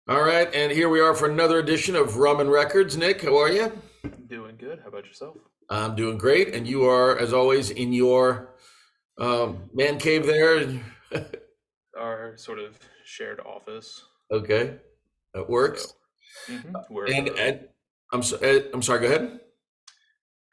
All right, and here we are for another edition of Rum and Records. Nick, how are you? Doing good. How about yourself? I'm doing great, and you are, as always, in your man cave there. Our sort of shared office. Okay, that works. So, we're And I'm sorry. Go ahead.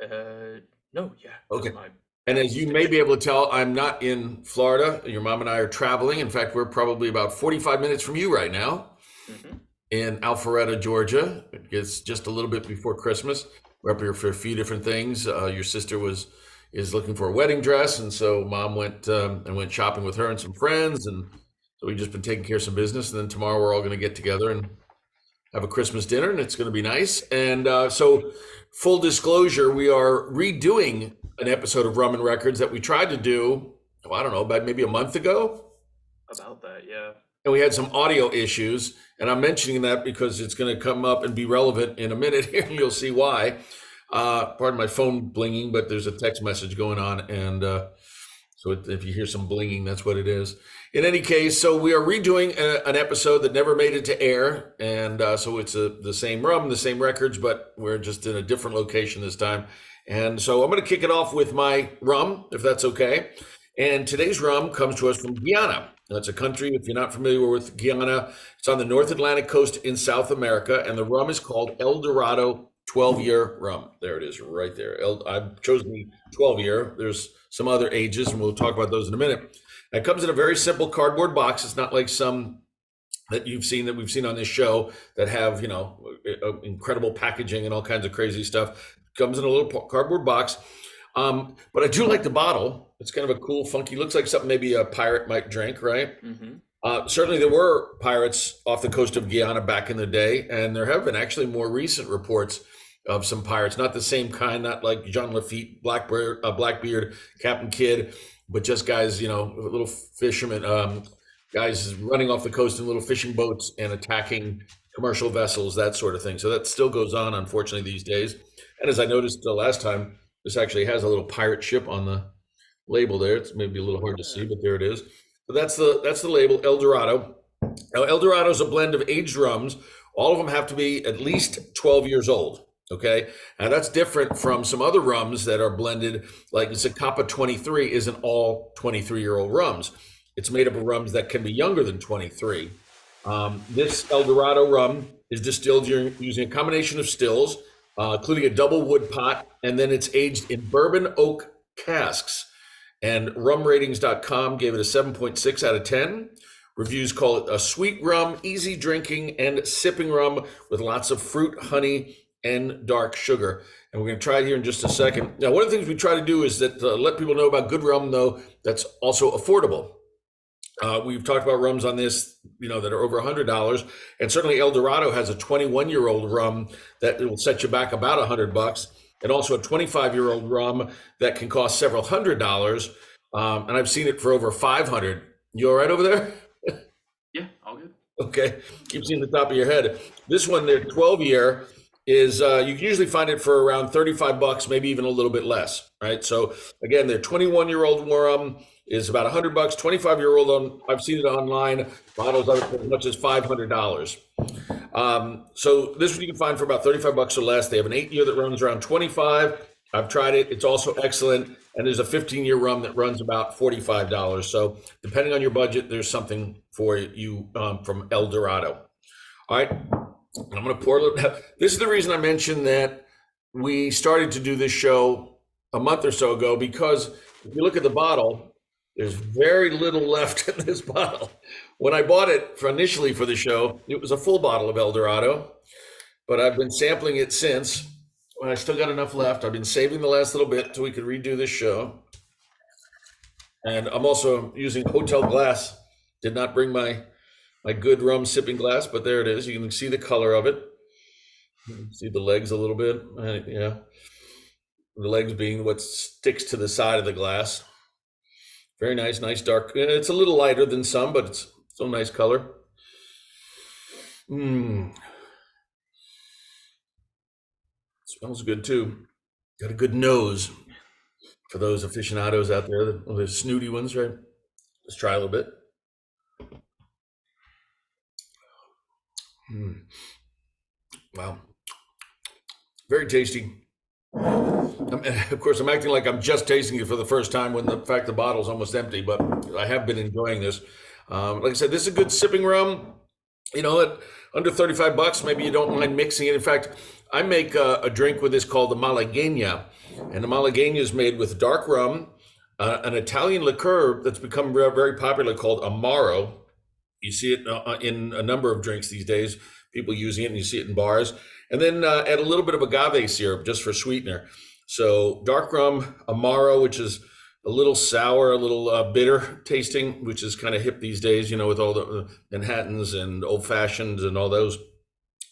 uh, no, yeah, Okay. just my And as you may station. be able to tell, I'm not in Florida. Your mom and I are traveling. In fact, we're probably about 45 minutes from you right now hmm in Alpharetta, Georgia. It's just a little bit before Christmas. We're up here for a few different things. Your sister is looking for a wedding dress, and so mom went and went shopping with her and some friends, and so we've just been taking care of some business. And then tomorrow we're all going to get together and have a Christmas dinner, and it's going to be nice. And so, full disclosure, we are redoing an episode of Rum and Records that we tried to do. Oh, I don't know, about maybe a month ago, About that, yeah. and we had some audio issues. And I'm mentioning that because it's going to come up and be relevant in a minute here, and you'll see why. Pardon my phone blinging, but there's a text message going on, and so if you hear some blinging, that's what it is. In any case, so we are redoing an episode that never made it to air, and so it's the same rum, the same records, but we're just in a different location this time. And so I'm going to kick it off with my rum, if that's okay. And today's rum comes to us from Guyana. That's a country, if you're not familiar with Guyana, it's on the North Atlantic coast in South America, and the rum is called El Dorado 12-year rum. There it is, right there. I've chosen the 12-year. There's some other ages, and we'll talk about those in a minute. It comes in a very simple cardboard box. It's not like some that we've seen on this show that have incredible packaging and all kinds of crazy stuff. It comes in a little cardboard box. But I do like the bottle. It's kind of a cool, funky. Looks like something maybe a pirate might drink, right? hmm Certainly, there were pirates off the coast of Guyana back in the day, and there have been actually more recent reports of some pirates, not the same kind, not like Jean Lafitte, Blackbeard, Captain Kidd, but just guys, little fishermen, guys running off the coast in little fishing boats and attacking commercial vessels, that sort of thing. So that still goes on, unfortunately, these days. And as I noticed the last time, this actually has a little pirate ship on the label there. It's maybe a little hard to Yeah. see, but there it is. So that's the label, El Dorado. Now, El Dorado is a blend of aged rums. All of them have to be at least 12 years old. Okay. Now, that's different from some other rums that are blended, like Zacapa 23 isn't all 23-year-old rums. It's made up of rums that can be younger than 23. This El Dorado rum is distilled using a combination of stills, including a double wood pot, and then it's aged in bourbon oak casks. And rumratings.com gave it a 7.6 out of 10. Reviews call it a sweet rum, easy drinking, and sipping rum with lots of fruit, honey, and dark sugar. And we're going to try it here in just a second. Now, one of the things we try to do is that let people know about good rum, though, that's also affordable. We've talked about rums on this, that are over $100, and certainly El Dorado has a 21-year-old rum that will set you back about $100, and also a 25-year-old rum that can cost several $100s. And I've seen it for over 500. You all right over there? Yeah, all good. Okay, keep seeing the top of your head. This one, their 12-year, is you can usually find it for around $35, maybe even a little bit less, right? So again, their 21-year-old rum is about $100. 25-year-old, I've seen it online. Bottles of it for as much as $500. So this one you can find for about $35 or less. They have an 8-year that runs around 25. I've tried it. It's also excellent. And there's a 15-year rum that runs about $45. So depending on your budget, there's something for you from El Dorado. All right. I'm going to pour a little. This is the reason I mentioned that we started to do this show a month or so ago, because if you look at the bottle, there's very little left in this bottle. When I bought it initially for the show, it was a full bottle of El Dorado, but I've been sampling it since. I still got enough left. I've been saving the last little bit so we could redo this show. And I'm also using hotel glass. Did not bring my good rum sipping glass, but there it is. You can see the color of it. You can see the legs a little bit. Yeah, the legs being what sticks to the side of the glass. Very nice, nice dark. It's a little lighter than some, but it's still a nice color. Mmm, smells good too. Got a good nose for those aficionados out there, the snooty ones, right? Let's try a little bit. Mm. Wow. Very tasty. Of course, I'm acting like I'm just tasting it for the first time when the fact the bottle's almost empty, but I have been enjoying this. Like I said, this is a good sipping rum. At under 35 bucks, maybe you don't mind mixing it. In fact, I make a drink with this called the Malagueña. And the Malagueña is made with dark rum, an Italian liqueur that's become very popular called Amaro. You see it in a number of drinks these days, people using it, and you see it in bars. And then add a little bit of agave syrup just for sweetener. So dark rum, Amaro, which is a little sour, a little bitter tasting, which is kind of hip these days, with all the Manhattans and old fashions and all those.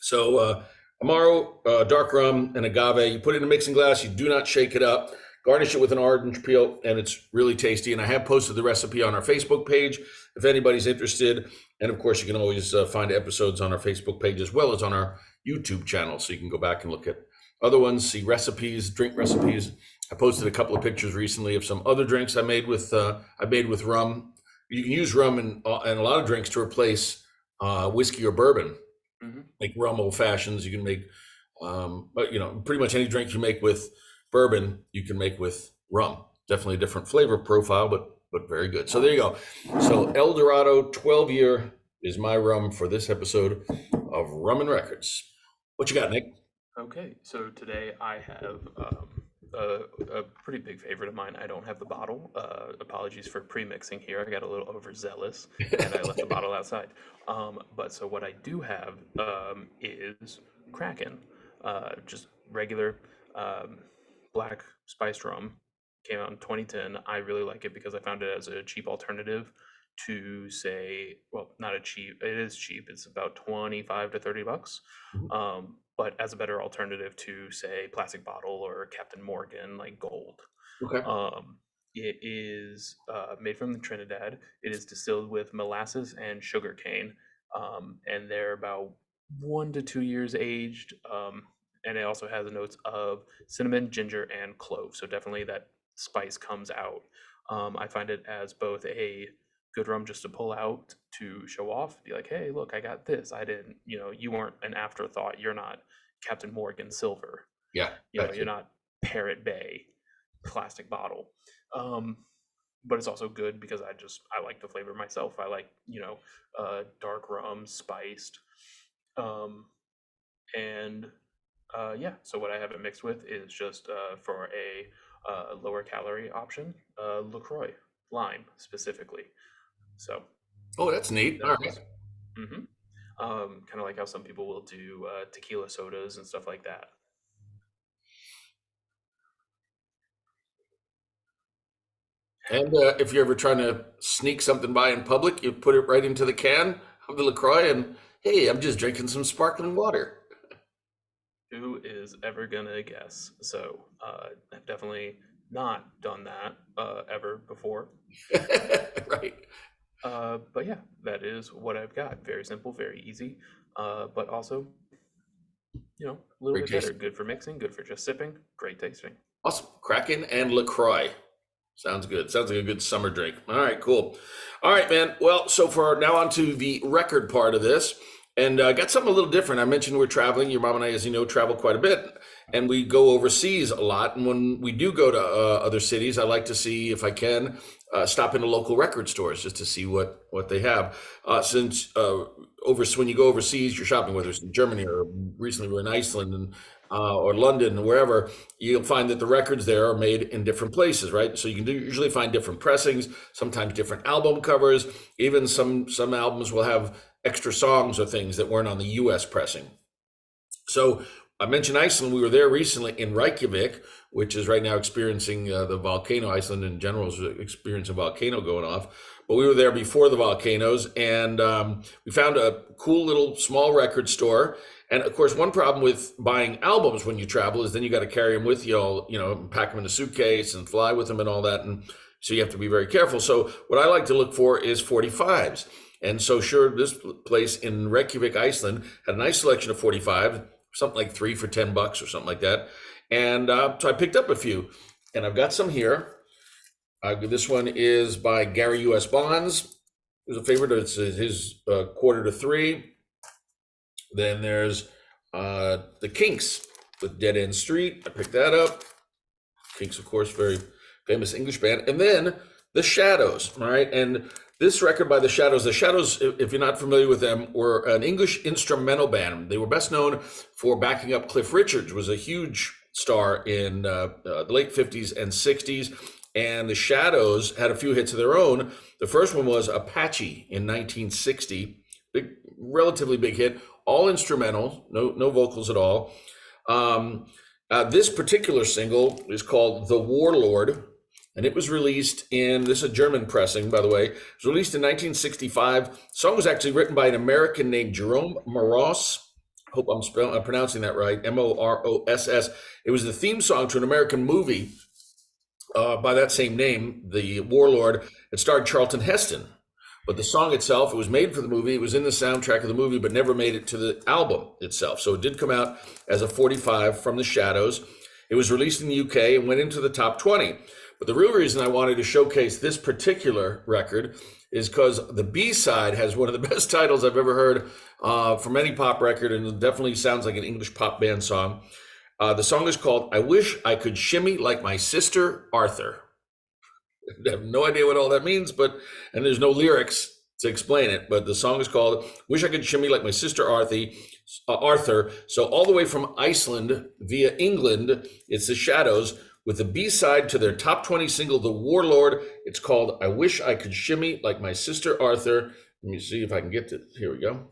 So Amaro, dark rum, and agave. You put it in a mixing glass. You do not shake it up. Garnish it with an orange peel, and it's really tasty. And I have posted the recipe on our Facebook page if anybody's interested. And of course, you can always find episodes on our Facebook page as well as on our YouTube channel. So you can go back and look at other ones, see recipes, drink recipes. I posted a couple of pictures recently of some other drinks I made with rum. You can use rum in a lot of drinks to replace whiskey or bourbon. Hmm. Like rum old fashions, you can make, but pretty much any drink you make with bourbon, you can make with rum. Definitely a different flavor profile, but very good. So there you go. So El Dorado 12-year is my rum for this episode of Rum and Records. What you got, Nick? Okay, so today I have a pretty big favorite of mine. I don't have the bottle. Apologies for pre-mixing here. I got a little overzealous and I left the bottle outside. But so what I do have is Kraken, just regular black spiced rum. Came out in 2010. I really like it because I found it as a cheap alternative to say, well, not a cheap, it is cheap. It's about 25 to 30 bucks. But as a better alternative to say plastic bottle or Captain Morgan, like gold. Okay. It is made from the Trinidad. It is distilled with molasses and sugar cane. And they're about 1 to 2 years aged. And it also has notes of cinnamon, ginger, and clove. So definitely that spice comes out. I find it as both a good rum just to pull out to show off, be like, hey, look, I got this. I didn't, you weren't an afterthought. You're not Captain Morgan Silver. Yeah. You're not Parrot Bay plastic bottle. But it's also good because I like the flavor myself. I like, dark rum, spiced. And yeah, so what I have it mixed with is just for a lower calorie option, LaCroix, lime specifically. So, Oh, that's neat. All right. mm-hmm. Kind of like how some people will do tequila sodas and stuff like that. And if you're ever trying to sneak something by in public, you put it right into the can of the LaCroix and, hey, I'm just drinking some sparkling water. Who is ever gonna guess? So I've definitely not done that ever before. Right. But yeah, that is what I've got. Very simple, very easy, but also, a little Great bit better. tasting. Good for mixing, good for just sipping, great tasting. Awesome. Kraken and LaCroix. Sounds good. Sounds like a good summer drink. All right, cool. All right, man. Well, so for now on to the record part of this. And got something a little different. I mentioned we're traveling. Your mom and I, as you know, travel quite a bit. And we go overseas a lot. And when we do go to other cities, I like to see, if I can, stop into local record stores just to see what they have. Since when you go overseas, you're shopping, whether it's in Germany or recently we're in Iceland and or London or wherever, you'll find that the records there are made in different places, right? So you can usually find different pressings, sometimes different album covers. Even some albums will have extra songs or things that weren't on the U.S. pressing. So I mentioned Iceland. We were there recently in Reykjavik, which is right now experiencing the volcano. Iceland in general is experiencing a volcano going off. But we were there before the volcanoes, and we found a cool little small record store. And of course, one problem with buying albums when you travel is then you got to carry them with you all, pack them in a suitcase and fly with them and all that. And so you have to be very careful. So what I like to look for is 45s. And so sure, this place in Reykjavik, Iceland had a nice selection of 45, something like 3 for $10 or something like that. And so I picked up a few, and I've got some here. This one is by Gary U.S. Bonds. It was a favorite. It's his quarter to 3. Then there's the Kinks with Dead End Street. I picked that up. Kinks, of course, very famous English band. And then the Shadows, all right? And this record by the Shadows, if you're not familiar with them, were an English instrumental band. They were best known for backing up Cliff Richard, was a huge star in the late 50s and 60s. And the Shadows had a few hits of their own. The first one was Apache in 1960, big, relatively big hit, all instrumental, no vocals at all. Um, this particular single is called The Warlord, and it was released in, this is a German pressing, by the way. It was released in 1965. The song was actually written by an American named Jerome Moross. Hope I'm pronouncing that right, Moross. It was the theme song to an American movie by that same name, The Warlord. It starred Charlton Heston. But the song itself, it was made for the movie. It was in the soundtrack of the movie, but never made it to the album itself. So it did come out as a 45 from the Shadows. It was released in the UK and went into the top 20. But the real reason I wanted to showcase this particular record is because the B side has one of the best titles I've ever heard from any pop record, and it definitely sounds like an English pop band song. The song is called I Wish I Could Shimmy Like My Sister Arthur. I have no idea what all that means, and there's no lyrics to explain it, but the song is called Wish I Could Shimmy Like My Sister Arthur. So all the way from Iceland via England, it's the Shadows with the B-side to their top 20 single, The Warlord. It's called I Wish I Could Shimmy Like My Sister Arthur. Let me see if I can get to, here we go.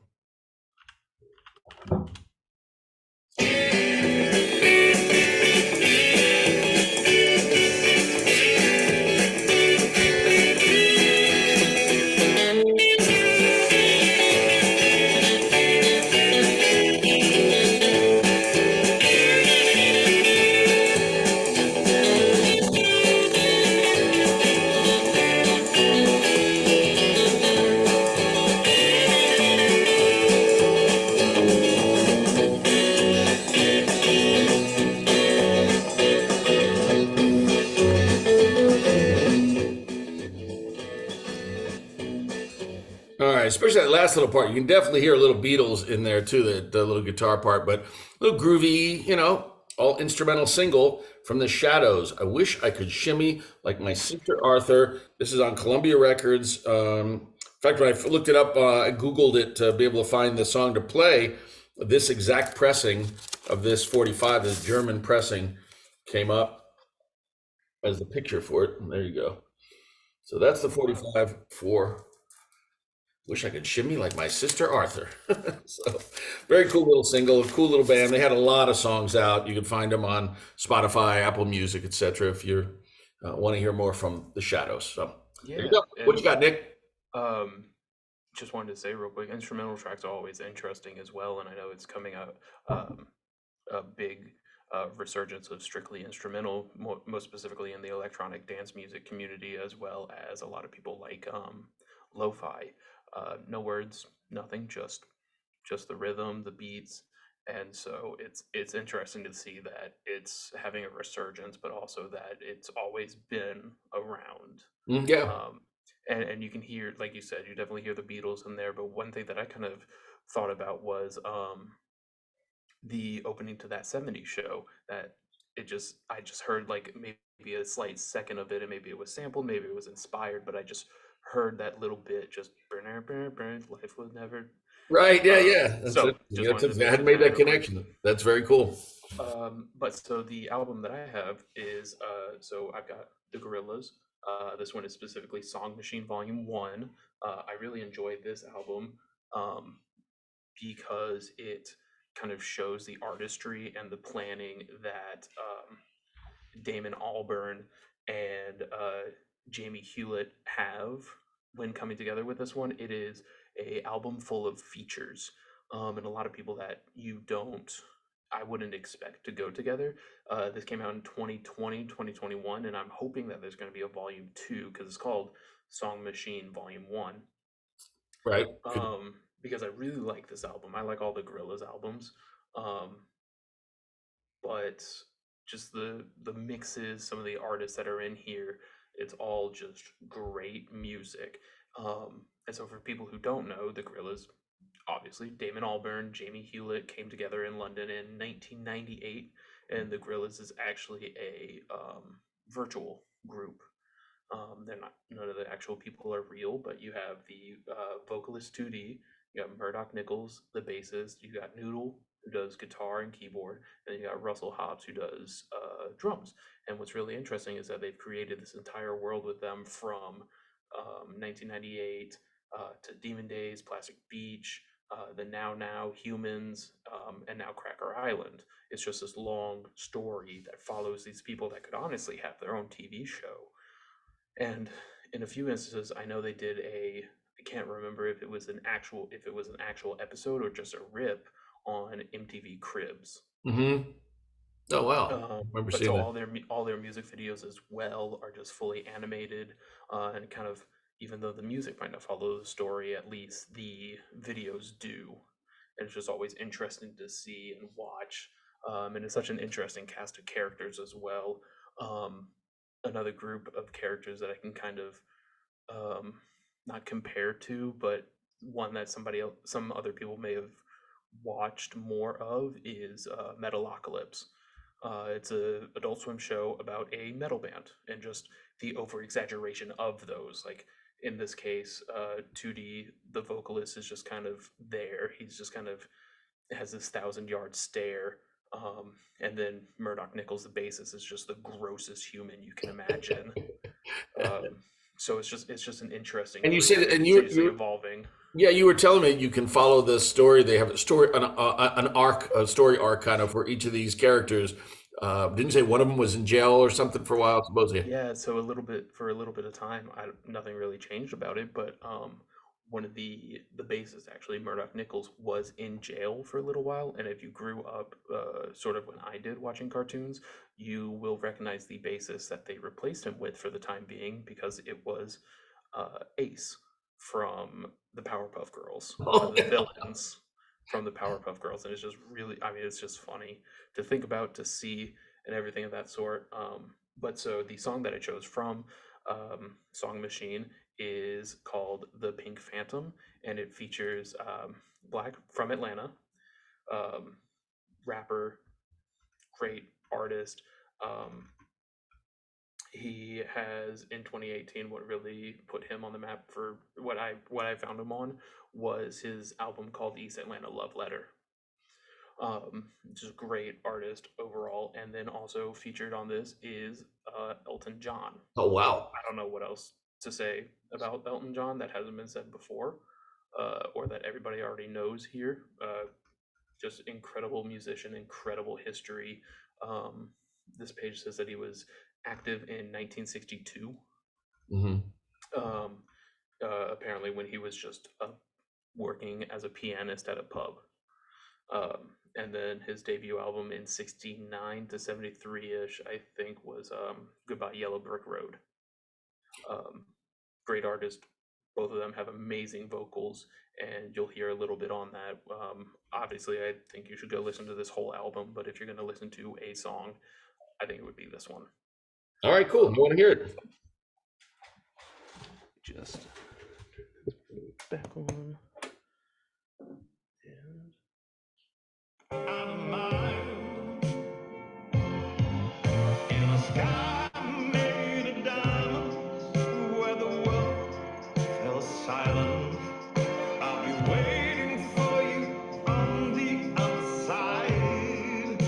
All right, especially that last little part. You can definitely hear a little Beatles in there too, the little guitar part, but a little groovy, all instrumental single from the Shadows. I Wish I Could Shimmy Like My Sister Arthur. This is on Columbia Records. In fact, when I looked it up, I Googled it to be able to find the song to play. This exact pressing of this 45, this German pressing, came up as the picture for it. And there you go. So that's the 45 for Wish I Could Shimmy Like My Sister Arthur. So, very cool little single, cool little band. They had a lot of songs out. You can find them on Spotify, Apple Music, etc. if you want to hear more from the Shadows. So, there you Yeah, go. What you and got, Nick? um, just wanted to say real quick, instrumental tracks are always interesting as well, and I know it's coming out a big resurgence of strictly instrumental, most specifically in the electronic dance music community, as well as a lot of people like lo-fi. No words, nothing, just the rhythm, the beats, and so it's interesting to see that it's having a resurgence, but also that it's always been around. Yeah, Um, and you can hear, like you said, you definitely hear the Beatles in there. But one thing that I kind of thought about was the opening to that '70s show. That I just heard like maybe a slight second of it, and maybe it was sampled, maybe it was inspired, but I just heard that little bit, just burn, burn, burn, life will never. right. Yeah, yeah. That's it. So just wanted to I hadn't mention made that that real quick. connection. That's very cool. But so the album that I have is so I've got the Gorillas. This one is specifically Song Machine Volume One. I really enjoyed this album um, because it kind of shows the artistry and the planning that Damon Albarn and Jamie Hewlett have when coming together with this one. It is a album full of features, and a lot of people that I wouldn't expect to go together. This came out in 2020, 2021, and I'm hoping that there's going to be a volume two because it's called Song Machine Volume One. Right. Because I really like this album. I like all the Gorillaz albums. Um, but just the mixes, some of the artists that are in here, it's all just great music. And so for people who don't know, the Gorillaz obviously Damon Albarn, Jamie Hewlett came together in London in 1998, and the Gorillaz is actually a virtual group. They're not, none of the actual people are real, but you have the vocalist 2D, you got Murdoch Nichols, the bassist, you got Noodle, who does guitar and keyboard, and you got Russell Hobbs, who does drums. And what's really interesting is that they've created this entire world with them from 1998 to Demon Days, Plastic Beach, the Now Now, Humans, and now Cracker Island. It's just this long story that follows these people that could honestly have their own TV show. And in a few instances, I know they did I can't remember if it was an actual episode or just a rip on MTV Cribs. Mm-hmm. Oh wow, I remember But seeing so that. all their music videos as well are just fully animated, and kind of, even though the music might not follow the story, at least the videos do. And it's just always interesting to see and watch. And it's such an interesting cast of characters as well. Um, Another group of characters that I can kind of um, not compare to, but one that some other people may have watched more of is Metalocalypse. It's a Adult Swim show about a metal band and just the over exaggeration of those. Like in this case, 2D, the vocalist is just kind of there. He's just kind of has this 1,000 yard stare. And then Murdoch Nichols, the bassist, is just the grossest human you can imagine. Um, so it's just an interesting And you group, said, and they're and continuously you evolving. yeah, you were telling me you can follow the story. They have a story, an arc, a story arc, kind of for each of these characters. Didn't you say one of them was in jail or something for a while, supposedly? Yeah, so a little bit of time, nothing really changed about it, but one of the bassists, actually, Murdoch Nichols, was in jail for a little while, and if you grew up sort of when I did watching cartoons, you will recognize the bassist that they replaced him with for the time being, because it was Ace from the Powerpuff Girls, one of the villains from the Powerpuff Girls, and it's just really, I mean, it's just funny to think about, to see, and everything of that sort. But so the song that I chose from Song Machine is called "The Pink Phantom," and it features Black from Atlanta, um, rapper, great artist. Um, he has, in 2018, what really put him on the map for what I found him on was his album called East Atlanta Love Letter. Just great artist overall. And then also featured on this is Elton John. Oh So wow. I don't know what else to say about Elton John that hasn't been said before, or that everybody already knows here. Just incredible musician, incredible history. Um, this page says that he was active in 1962. Hmm. Um, Apparently, when he was just working as a pianist at a pub. And then his debut album in 69 to 73 ish, I think, was Goodbye Yellow Brick Road. Um, Great artist. Both of them have amazing vocals, and you'll hear a little bit on that. Obviously, I think you should go listen to this whole album, but if you're going to listen to a song, I think it would be this one. All right, cool. You want to hear it? Just back on. Out of mind, in a sky made of diamonds, where the world fell silent. I'll be waiting for you on the other side of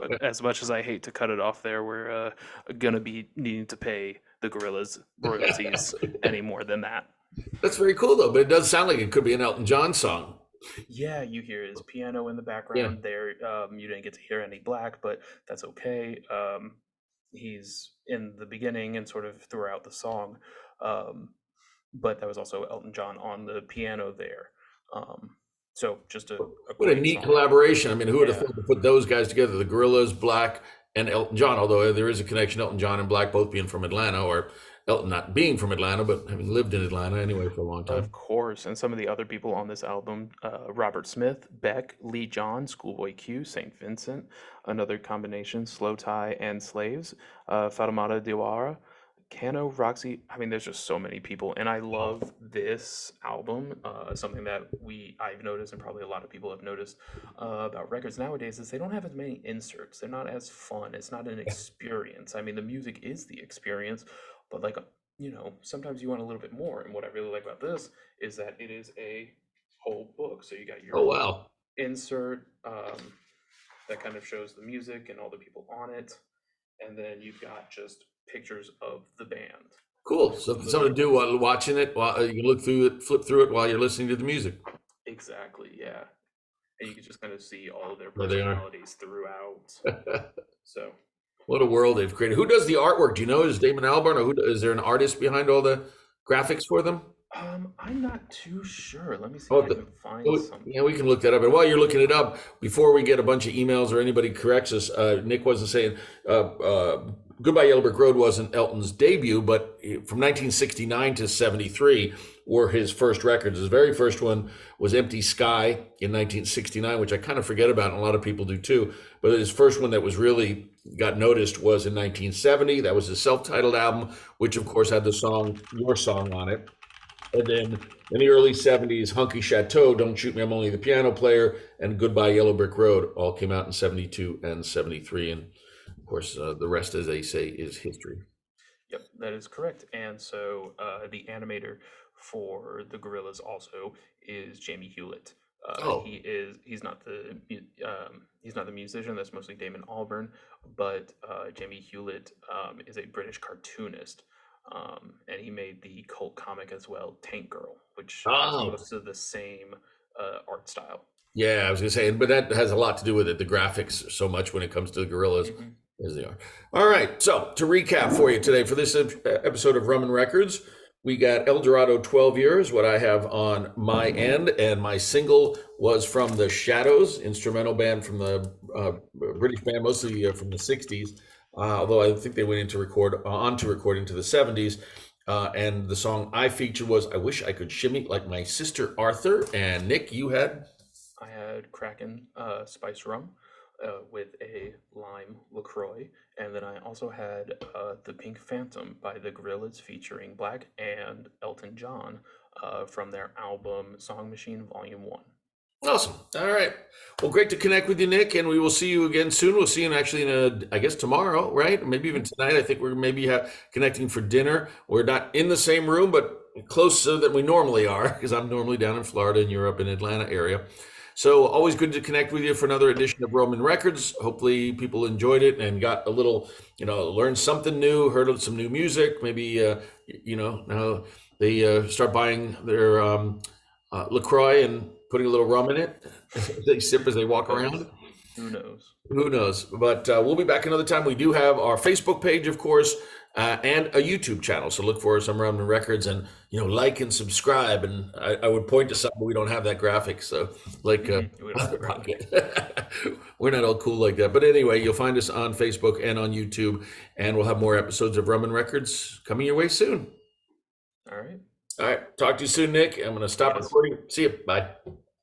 But as much as I hate to cut it off there, we're gonna be needing to pay the Gorillaz royalties any more than that. That's very cool though, but it does sound like it could be an Elton John song. Yeah, you hear his piano in the Yeah. background there. You didn't get to hear any Black, but that's okay. He's in the beginning and sort of throughout the song. Um, but that was also Elton John on the piano there. So just a What a great neat song. collaboration. I mean, who would have Yeah. thought to put those guys together, the Gorillaz, Black, and Elton John, although there is a connection, Elton John and Black both being from Atlanta, or Elton not being from Atlanta, but having lived in Atlanta anyway for a long time. Of course, and some of the other people on this album, Robert Smith, Beck, Lee John, Schoolboy Q, St. Vincent, another combination, Slow Tie and Slaves, Fatoumata Diawara, Kano, Roxy. I mean, there's just so many people, and I love this album. Something that I've noticed, and probably a lot of people have noticed about records nowadays, is they don't have as many inserts. They're not as fun. It's not an experience. I mean, the music is the experience, but like sometimes you want a little bit more. And what I really like about this is that it is a whole book. So you got your Oh, wow. insert that kind of shows the music and all the people on it, and then you've got just pictures of the band. Cool. Something to do while watching it, while you can flip through it while you're listening to the music. Exactly, yeah. And you can just kind of see all of their There they are. personalities throughout. So What a world they've created. Who does the artwork? Do you know? Is Damon Albarn, or is there an artist behind all the graphics for them? I'm not too sure. Let me see Oh, if I can find something. Yeah, we can look that up. And while you're looking it up, before we get a bunch of emails or anybody corrects us, Nick wasn't saying Goodbye Yellow Brick Road wasn't Elton's debut, but from 1969 to 73 were his first records. His very first one was Empty Sky in 1969, which I kind of forget about, and a lot of people do too. But his first one that was really got noticed was in 1970. That was his self-titled album, which of course had the song, your song, on it. And then in the early 70s, Hunky Chateau, Don't Shoot Me, I'm Only the Piano Player, and Goodbye Yellow Brick Road all came out in 72 and 73. And of course, the rest, as they say, is history. Yep, that is correct. And so the animator for the Gorillaz also is Jamie Hewlett. Oh. He's not the musician. That's mostly Damon Albarn, but Jamie Hewlett is a British cartoonist. And he made the cult comic as well, Tank Girl, which has most of the same art style. Yeah, I was going to say, but that has a lot to do with it. The graphics so much when it comes to the Gorillaz as they are. All right. So to recap for you today, for this episode of Rum and Records, we got El Dorado 12 Years, what I have on my end. And my single was from The Shadows, instrumental band from the British band, mostly from the 60s. Although I think they went into recording to the 70s. And the song I featured was I Wish I Could Shimmy Like My Sister Arthur. And Nick, you had? I had Kraken Spice Rum with a lime LaCroix. And then I also had The Pink Phantom by the Gorillaz featuring Black and Elton John from their album Song Machine Volume 1. Awesome. All right. Well, great to connect with you, Nick, and we will see you again soon. We'll see you actually I guess tomorrow, right? Maybe even tonight. I think we're maybe connecting for dinner. We're not in the same room, but closer than we normally are, because I'm normally down in Florida and you're up in Atlanta area. So always good to connect with you for another edition of Rum and Records. Hopefully people enjoyed it and got a little, learned something new, heard some new music. Maybe, now they start buying their LaCroix and putting a little rum in it. They sip as they walk around. Who knows? Who knows? But we'll be back another time. We do have our Facebook page, of course, and a YouTube channel. So look for some Rum and Records, and like and subscribe. And I would point to something, but we don't have that graphic. So like Pocket. We're not all cool like that. But anyway, you'll find us on Facebook and on YouTube, and we'll have more episodes of Rum and Records coming your way soon. All right. All right. Talk to you soon, Nick. I'm going to stop recording. See you. Bye.